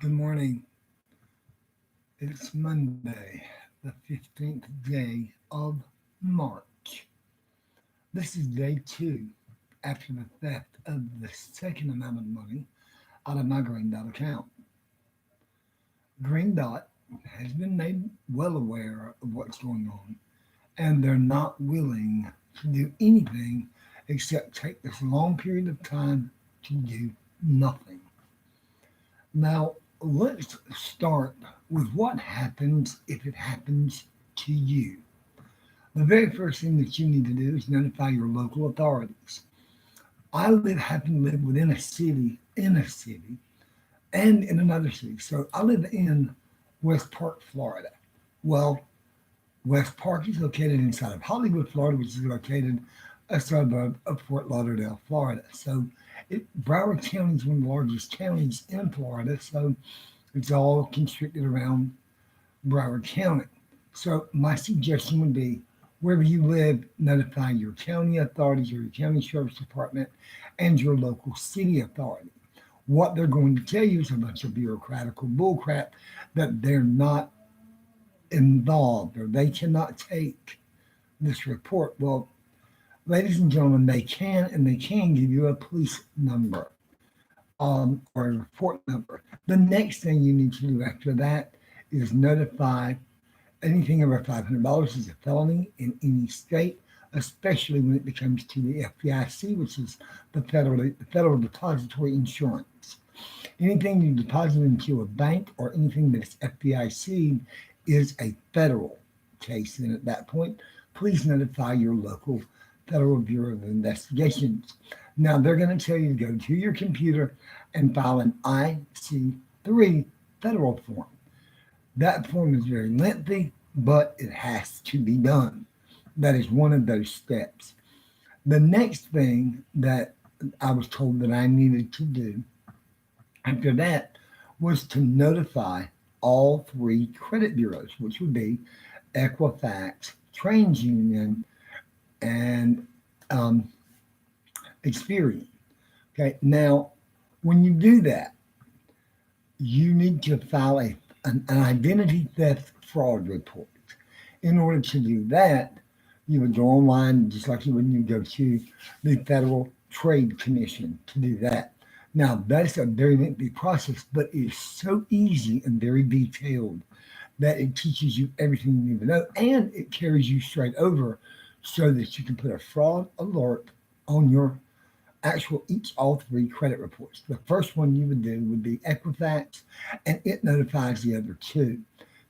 Good morning. It's Monday, the 15th day of March. This is day two after the theft of the second amount of money out of my Green Dot account. Green Dot has been made well aware of what's going on, and they're not willing to do anything except take this long period of time to do nothing. Now, let's start with what happens if it happens to you. The very first thing that you need to do is notify your local authorities. Happen to live within a city, and in another city. So I live in West Park, Florida. Well, West Park is located inside of Hollywood, Florida, which is located a suburb of Fort Lauderdale, Florida. Broward County is one of the largest counties in Florida, so it's all constricted around Broward County. So my suggestion would be wherever you live, notify your county authorities or your county sheriff's department and your local city authority. What they're going to tell you is a bunch of bureaucratical bullcrap that they're not involved or they cannot take this report. Well, ladies and gentlemen, they can give you a police number or a report number. The next thing you need to do after that is notify anything over $500 is a felony in any state, especially when it becomes to the FDIC, which is the Federal Depository Insurance. Anything you deposit into a bank or anything that's FDIC is a federal case. And at that point, please notify your local Federal Bureau of Investigations. Now, they're going to tell you to go to your computer and file an IC3 federal form. That form is very lengthy, but it has to be done. That is one of those steps. The next thing that I was told that I needed to do after that was to notify all three credit bureaus, which would be Equifax, TransUnion, and Experian. Okay, now when you do that, you need to file an identity theft fraud report. In order to do that, you would go online just like you would when you go to the Federal Trade Commission to do that. Now, that's a very lengthy process, but it's so easy and very detailed that it teaches you everything you need to know and it carries you straight over so that you can put a fraud alert on your all three credit reports. The first one you would do would be Equifax, and it notifies the other two.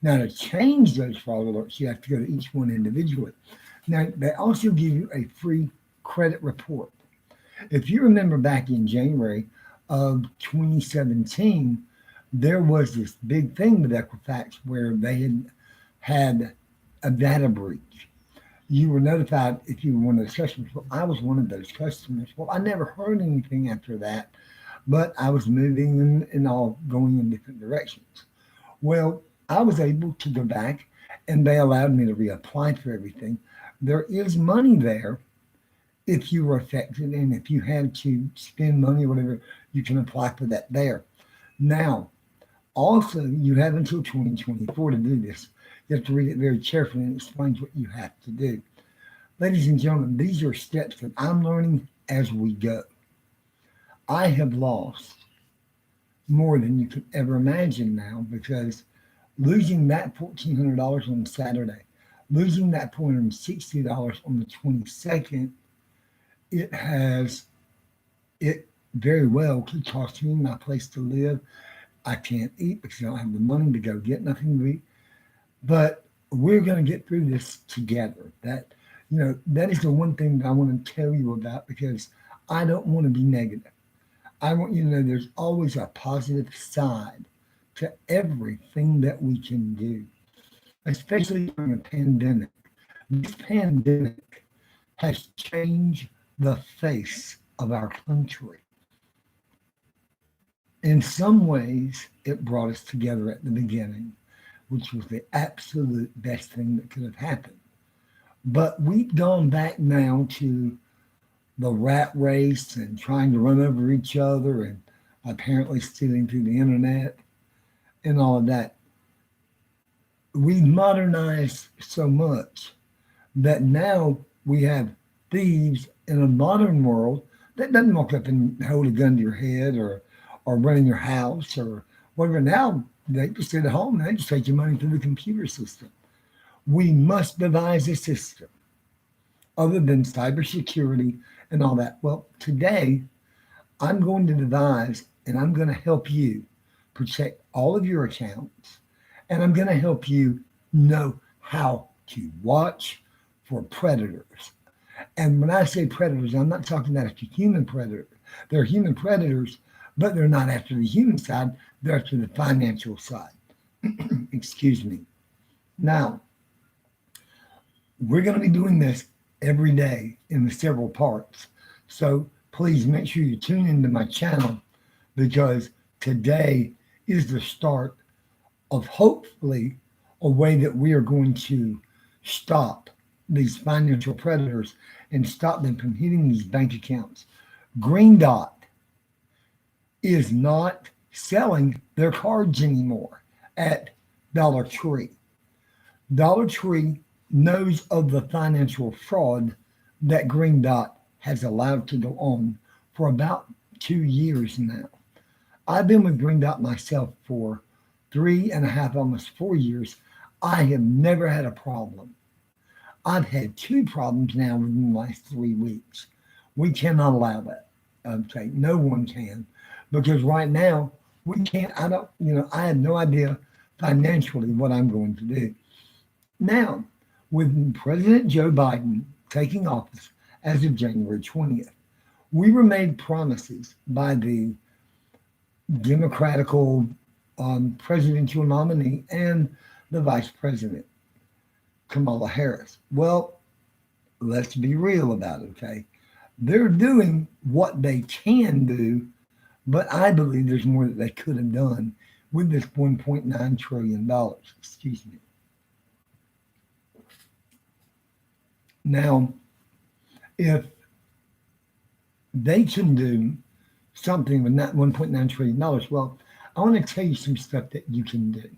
Now, to change those fraud alerts, you have to go to each one individually. Now, they also give you a free credit report. If you remember back in January of 2017, there was this big thing with Equifax where they had a data breach. You were notified if you were one of those customers. Well, I was one of those customers. Well, I never heard anything after that, but I was moving and all going in different directions. Well, I was able to go back and they allowed me to reapply for everything. There is money there if you were affected and if you had to spend money or whatever, you can apply for that there. Now, also, you have until 2024 to do this. You have to read it very carefully and it explains what you have to do. Ladies and gentlemen, these are steps that I'm learning as we go. I have lost more than you could ever imagine now because losing that $1,400 on Saturday, losing that $460 on the 22nd, it very well could cost me my place to live. I can't eat because I don't have the money to go get nothing to eat. But we're going to get through this together. That is the one thing that I want to tell you about because I don't want to be negative. I want you to know there's always a positive side to everything that we can do, especially during a pandemic. This pandemic has changed the face of our country. In some ways, it brought us together at the beginning, which was the absolute best thing that could have happened. But we've gone back now to the rat race and trying to run over each other and apparently stealing through the internet. and all of that. We modernized so much that now we have thieves in a modern world that doesn't walk up and hold a gun to your head or run in your house or whatever. Now they just sit at home and they just take your money through the computer system. We must devise a system other than cybersecurity and all that. Well, today I'm going to devise and I'm going to help you protect all of your accounts and I'm going to help you know how to watch for predators. And when I say predators, I'm not talking about a human predator. They're human predators, but they're not after the human side, they're after the financial side. Excuse me. Now, we're going to be doing this every day in the several parts. So please make sure you tune into my channel because today is the start of hopefully a way that we are going to stop these financial predators and stop them from hitting these bank accounts. Green Dot is not selling their cards anymore at Dollar Tree. Dollar Tree knows of the financial fraud that Green Dot has allowed to go on for about 2 years now. I've been with Green Dot myself for 3.5, almost 4 years. I have never had a problem. I've had two problems now within the last 3 weeks. We cannot allow that. Okay, no one can. Because right now, we can't, I have no idea financially what I'm going to do. Now, with President Joe Biden taking office as of January 20th, we were made promises by the Democratical presidential nominee and the vice president, Kamala Harris. Well, let's be real about it, okay? They're doing what they can do, but I believe there's more that they could have done with this $1.9 trillion. Excuse me. Now, if they can do something with that $1.9 trillion, well, I want to tell you some stuff that you can do.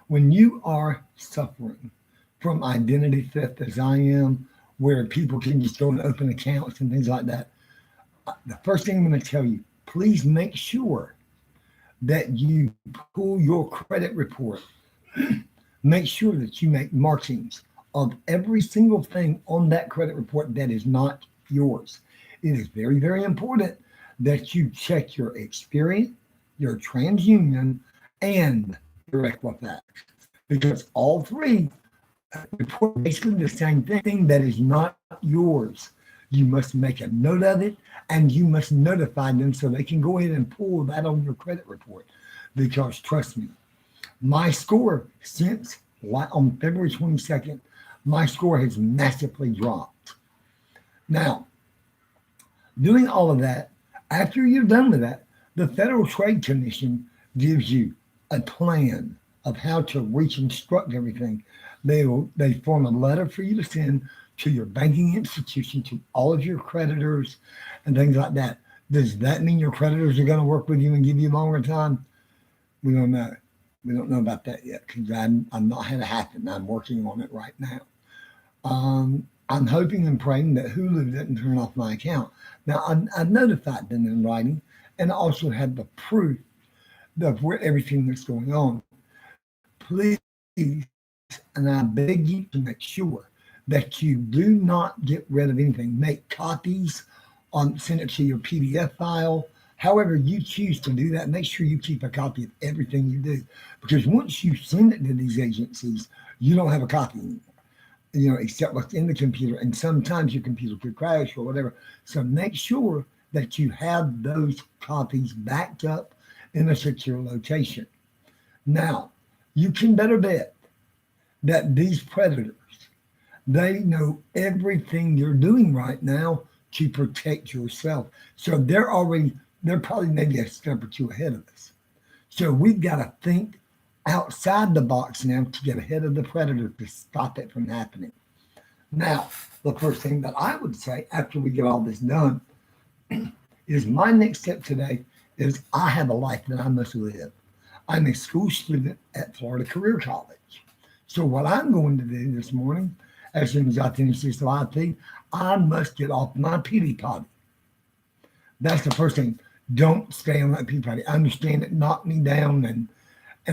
When you are suffering from identity theft, as I am, where people can just go and open accounts and things like that, the first thing I'm going to tell you, please make sure that you pull your credit report. Make sure that you make markings of every single thing on that credit report that is not yours. It is very, very important that you check your Experian, your TransUnion, and your Equifax, because all three report basically the same thing that is not yours. You must make a note of it and you must notify them so they can go ahead and pull that on your credit report. Because trust me, my score since on February 22nd, my score has massively dropped. Now, doing all of that, after you're done with that, the Federal Trade Commission gives you a plan of how to reconstruct everything. They form a letter for you to send to your banking institution, to all of your creditors and things like that. Does that mean your creditors are going to work with you and give you longer time? We don't know. We don't know about that yet because I'm not had it happen. I'm working on it right now. I'm hoping and praying that Hulu doesn't turn off my account. Now, I've notified them in writing and I also have the proof of where everything that's going on. Please, and I beg you to make sure that you do not get rid of anything. Make copies, send it to your PDF file. However you choose to do that, make sure you keep a copy of everything you do. Because once you send it to these agencies, you don't have a copy anymore, except what's in the computer. And sometimes your computer could crash or whatever. So make sure that you have those copies backed up in a secure location. Now, you can better bet that these predators, they know everything you're doing right now to protect yourself. So they're probably maybe a step or two ahead of us. So we've got to think outside the box now to get ahead of the predator to stop it from happening. Now, the first thing that I would say after we get all this done is my next step today is I have a life that I must live. I'm a school student at Florida Career College. So what I'm going to do this morning, as soon as I finish this live feed, I must get off my pity potty. That's the first thing. Don't stay on that pity potty. I understand it knocked me down, and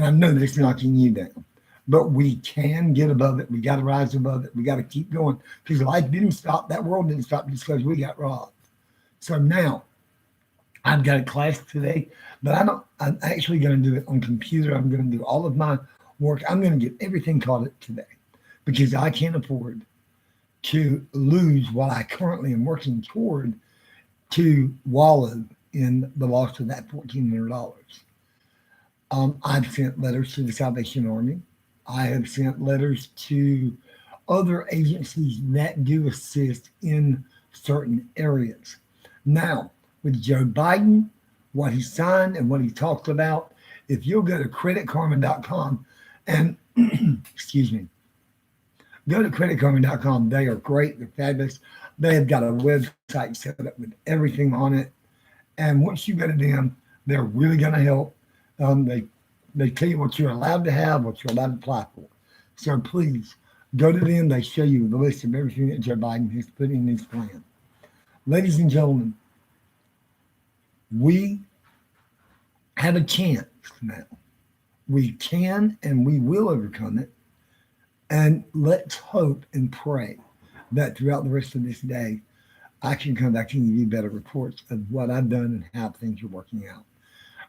I know that it's knocking you down. But we can get above it. We got to rise above it. We got to keep going because life didn't stop. That world didn't stop just because we got robbed. So now I've got a class today, but I'm actually going to do it on computer. I'm going to do all of my work. I'm going to get everything caught up today because I can't afford to lose what I currently am working toward to wallow in the loss of that $1,400. I've sent letters to the Salvation Army. I have sent letters to other agencies that do assist in certain areas. Now, with Joe Biden, what he signed and what he talked about, if you'll go to creditkarma.com and, excuse me, go to creditkarma.com. They are great. They're fabulous. They have got a website set up with everything on it. And once you go to them, they're really going to help. They tell you what you're allowed to have, what you're allowed to apply for. So please go to them. They show you the list of everything that Joe Biden has put in his plan. Ladies and gentlemen, we have a chance now. We can and we will overcome it. And let's hope and pray that throughout the rest of this day, I can come back and give you better reports of what I've done and how things are working out.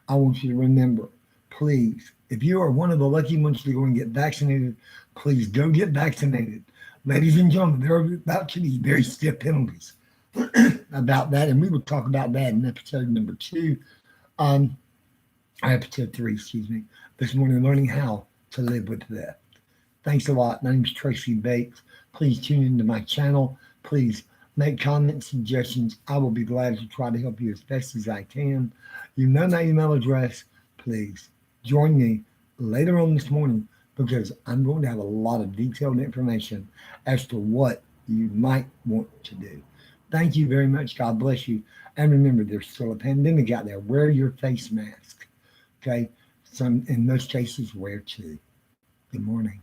I want you to remember, please, if you are one of the lucky ones to go and get vaccinated, please go get vaccinated. Ladies and gentlemen, there are about to be very stiff penalties about that, and we will talk about that in episode number 2, episode 3, excuse me, this morning, learning how to live with that. Thanks a lot. My name is Tracy Bates. Please tune into my channel. Please make comments, suggestions. I will be glad to try to help you as best as I can. You know my email address. Please join me later on this morning because I'm going to have a lot of detailed information as to what you might want to do. Thank you very much. God bless you. And remember, there's still a pandemic out there. Wear your face mask. Okay? In most cases, wear 2. Good morning.